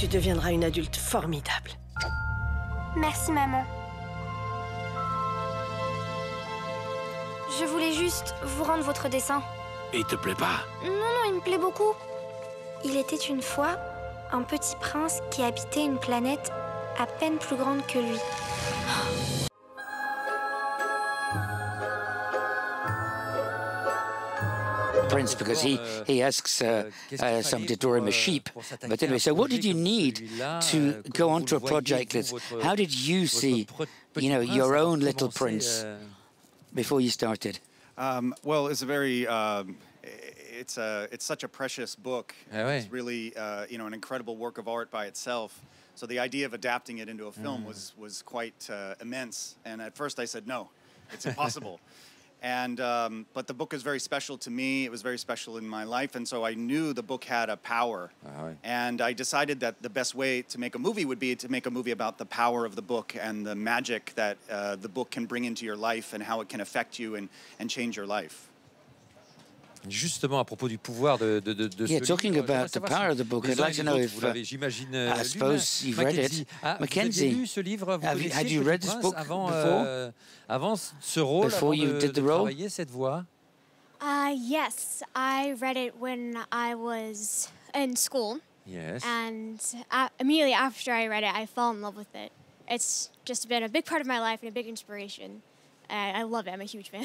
Tu deviendras une adulte formidable. Merci, maman. Je voulais juste vous rendre votre dessin. Il te plaît pas? Non, il me plaît beaucoup. Il était une fois un petit prince qui habitait une planète à peine plus grande que lui. Prince, because he asks somebody to draw him a sheep. But anyway, so what did you need to go onto a project like this? How did you see, your own little prince before you started? Well, it's a very, it's such a precious book. It's really, an incredible work of art by itself. So the idea of adapting it into a film was quite immense. And at first I said, no, it's impossible. And but the book is very special to me. It was very special in my life, and so I knew the book had a power. And I decided that the best way to make a movie would be to make a movie about the power of the book and the magic that the book can bring into your life and how it can affect you and change your life. Justement, à propos du pouvoir de yeah, talking about the power of the book, I'd like to know if, I suppose you've read it. Mackenzie, had you read this book before? Avant ce rôle, before you did the role? Cette voix? Yes, I read it when I was in school. Yes. And immediately after I read it, I fell in love with it. It's just been a big part of my life and a big inspiration. I love it. I'm a huge fan.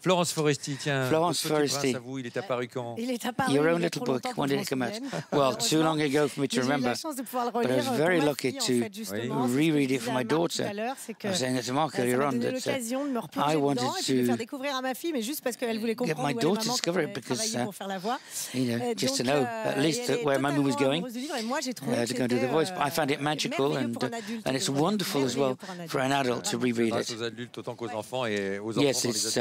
Florence Foresti, tiens, Florence Foresti. À vous, il est apparu quand? Il est apparu Your own little book, when did it come out? Well, too long ago for me to remember, but I was very lucky to reread it for my daughter. I was saying that to Mark earlier on that I wanted to get my daughter to discover it because, just to know at least where my mum was going, to go and do the voice. But I found it magical and it's wonderful as well for an adult to reread it. Yes, it's...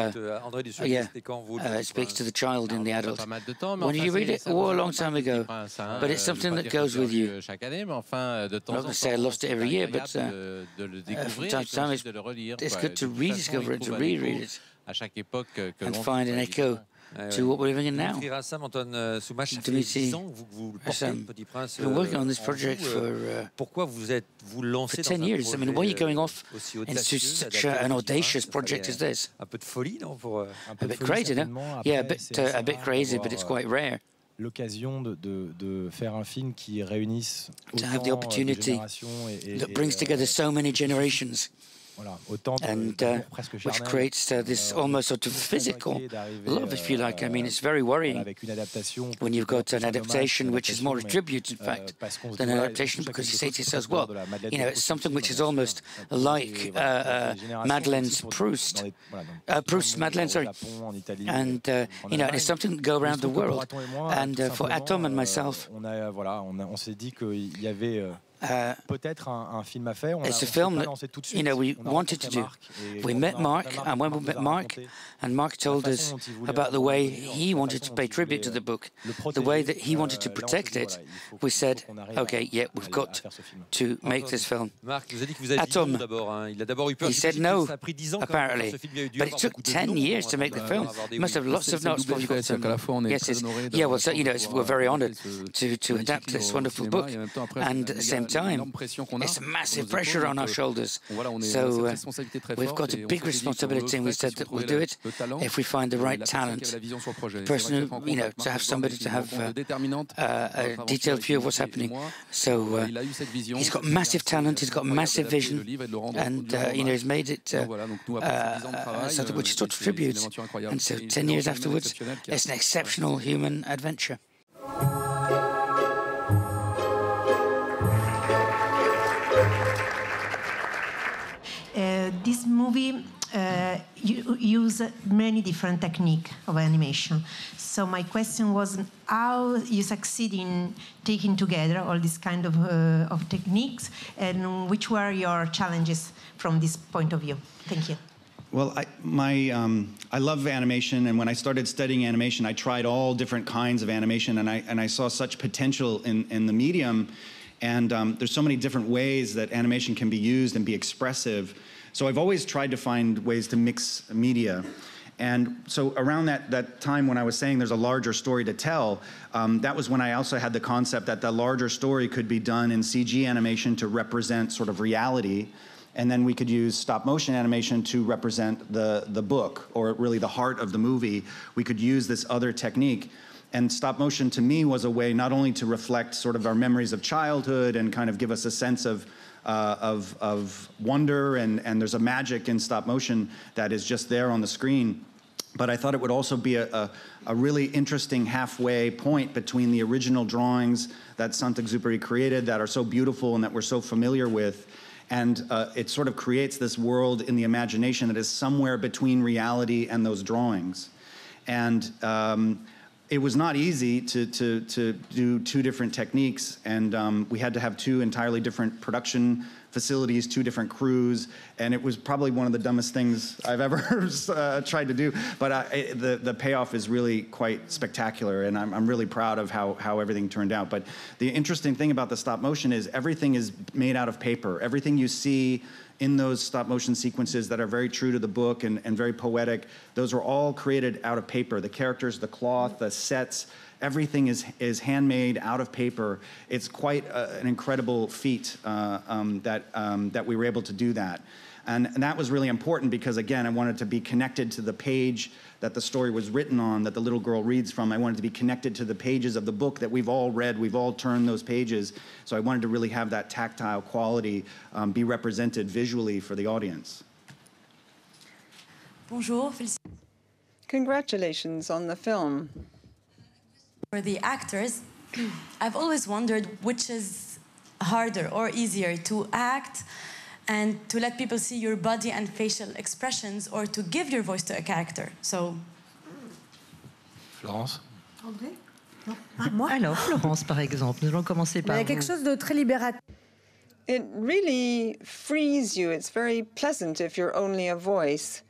it speaks to the child in the adult. When did you read it? Oh, a long time ago. But it's something that goes with you. I'm not going to say I lost it every year, but from time to time it's good to rediscover it, to reread it, and find an echo to what we're living in now. Dimitri Rassam, Aton Soumache, ça fait Dimitri 10 ans que vous portez Petit Prince. Been working on this project Pourquoi vous lancez for 10 years. I mean, why are you going off into such an audacious project as this? Un peu de folie, non? A bit crazy, no? Yeah, a bit crazy, but it's quite rare. L'occasion de faire un film qui réunisse to have the opportunity that brings together so many generations. And which creates this almost sort of physical love, if you like. I mean, it's very worrying when you've got an adaptation which is more a tribute, in fact, than an adaptation, because you say to yourselves, well, it's something which is almost like Madeleine's Proust. Proust's Madeleine, sorry. And, it's something that go around the world. And for Atom and myself, on s'est dit qu'il y avait peut-être un film à faire. It's a film that, we wanted to do. We met Mark, and when we met Mark, and Mark told us about the way he wanted to pay tribute to the book, the way that he wanted to protect it, we said, okay, yeah, we've got to make this film. Atom, he said no, apparently, but it took 10 years to make the film. You must have lots of notes before you got some guesses. Yeah, well, so, we're very honoured to adapt this wonderful book, and at the same time, it's massive pressure on our shoulders. So we've got a big responsibility, and we said that we'll do it if we find the right talent. The person who, to have somebody to have a detailed view of what's happening. So he's got massive talent, he's got massive vision, and he's made it something which is sort of tribute. And so 10 years afterwards, it's an exceptional human adventure. This movie use many different techniques of animation. So my question was how you succeed in taking together all these kind of techniques, and which were your challenges from this point of view? Thank you. Well, I love animation, and when I started studying animation, I tried all different kinds of animation, and I saw such potential in the medium, and there's so many different ways that animation can be used and be expressive. So I've always tried to find ways to mix media. And so around that time when I was saying there's a larger story to tell, that was when I also had the concept that the larger story could be done in CG animation to represent sort of reality, and then we could use stop motion animation to represent the book, or really the heart of the movie. We could use this other technique. And stop motion to me was a way not only to reflect sort of our memories of childhood and kind of give us a sense of wonder, and there's a magic in stop motion that is just there on the screen. But I thought it would also be a really interesting halfway point between the original drawings that Saint-Exupéry created that are so beautiful and that we're so familiar with, and it sort of creates this world in the imagination that is somewhere between reality and those drawings. And it was not easy to do two different techniques, and we had to have two entirely different production facilities, two different crews, and it was probably one of the dumbest things I've ever tried to do. But the payoff is really quite spectacular, and I'm really proud of how everything turned out. But the interesting thing about the stop motion is everything is made out of paper. Everything you see in those stop motion sequences that are very true to the book and very poetic, those were all created out of paper. The characters, the cloth, the sets, everything is handmade out of paper. It's quite an incredible feat that we were able to do that. And that was really important because, again, I wanted to be connected to the page that the story was written on, that the little girl reads from. I wanted to be connected to the pages of the book that we've all read. We've all turned those pages. So I wanted to really have that tactile quality be represented visually for the audience. Bonjour. Congratulations on the film. For the actors, I've always wondered which is harder or easier, to act and to let people see your body and facial expressions, or to give your voice to a character. So, Florence. André? Non. Ah, moi? Alors, Florence, par exemple. Nous allons commencer par vous. Il y a quelque chose de très libérateur. It really frees you. It's very pleasant if you're only a voice.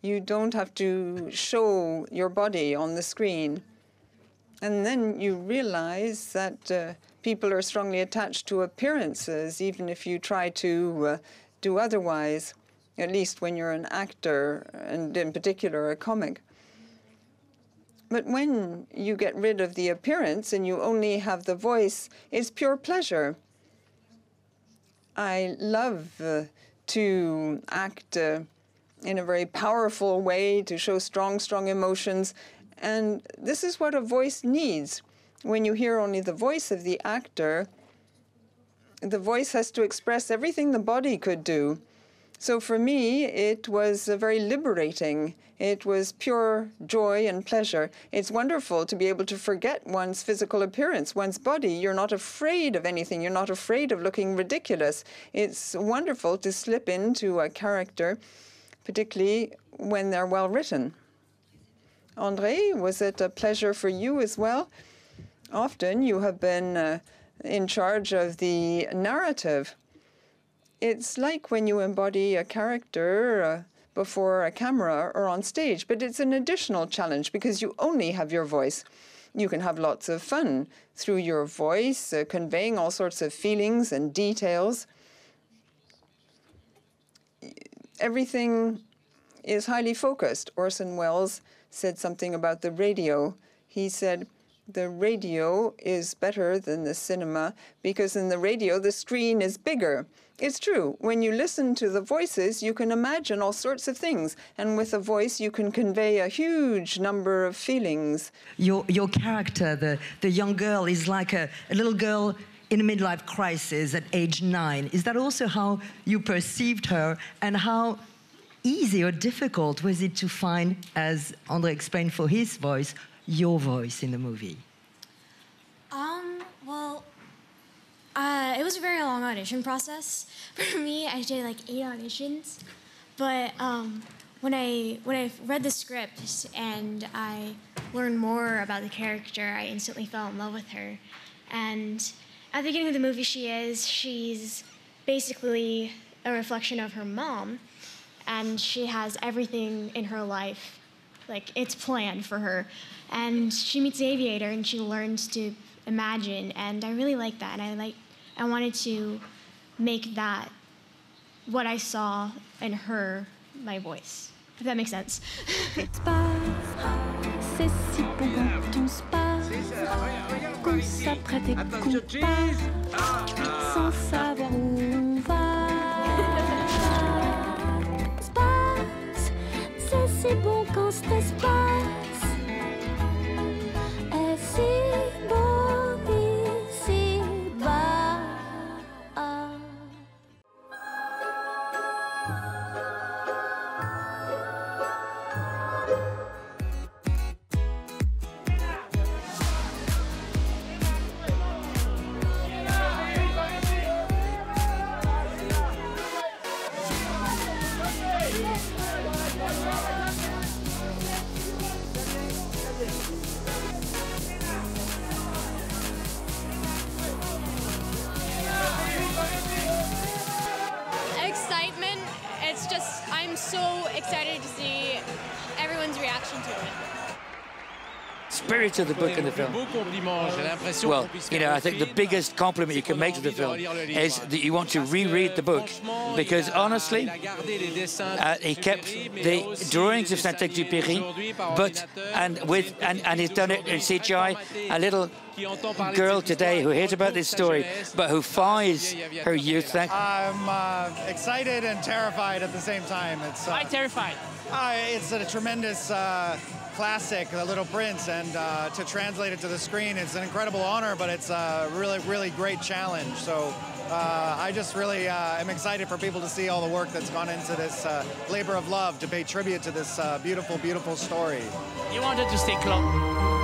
You don't have to show your body on the screen. And then you realize that people are strongly attached to appearances, even if you try to do otherwise, at least when you're an actor, and in particular a comic. But when you get rid of the appearance and you only have the voice, it's pure pleasure. I love to act in a very powerful way, to show strong emotions. And this is what a voice needs. When you hear only the voice of the actor, the voice has to express everything the body could do. So for me, it was very liberating. It was pure joy and pleasure. It's wonderful to be able to forget one's physical appearance, one's body. You're not afraid of anything. You're not afraid of looking ridiculous. It's wonderful to slip into a character, particularly when they're well written. André, was it a pleasure for you as well? Often you have been in charge of the narrative. It's like when you embody a character before a camera or on stage, but it's an additional challenge because you only have your voice. You can have lots of fun through your voice, conveying all sorts of feelings and details. Everything is highly focused. Orson Welles said something about the radio. He said, the radio is better than the cinema because in the radio, the screen is bigger. It's true. When you listen to the voices, you can imagine all sorts of things. And with a voice, you can convey a huge number of feelings. Your character, the young girl, is like a little girl in a midlife crisis at age 9. Is that also how you perceived her, and how easy or difficult was it to find, as André explained for his voice, your voice in the movie? Well, it was a very long audition process. For me, I did like 8 auditions. But when I read the script and I learned more about the character, I instantly fell in love with her. And at the beginning of the movie, she's basically a reflection of her mom. And she has everything in her life, like it's planned for her. And she meets the aviator and she learns to imagine, and I really like that. And I wanted to make that what I saw in her, my voice. if that makes sense. C'est si bon quand on se passe, qu'on s'apprête et qu'on part, sans savoir où on va. C'est si bon quand cet espace est si beau ici-bas. Excitement, it's just, I'm so excited to see everyone's reaction to it. Spirit of the book and the film. Well, you know, I think the biggest compliment you can make to the film is that you want to reread the book, because honestly, he kept the drawings of Saint-Exupéry, and he's done it in CGI. A little girl today who hears about this story, but who finds her youth. I'm excited and terrified at the same time. Why terrified? It's a tremendous classic, The Little Prince, and to translate it to the screen, it's an incredible honor, but it's a really, really great challenge. So I just really am excited for people to see all the work that's gone into this labor of love, to pay tribute to this beautiful, beautiful story. You wanted to stay close.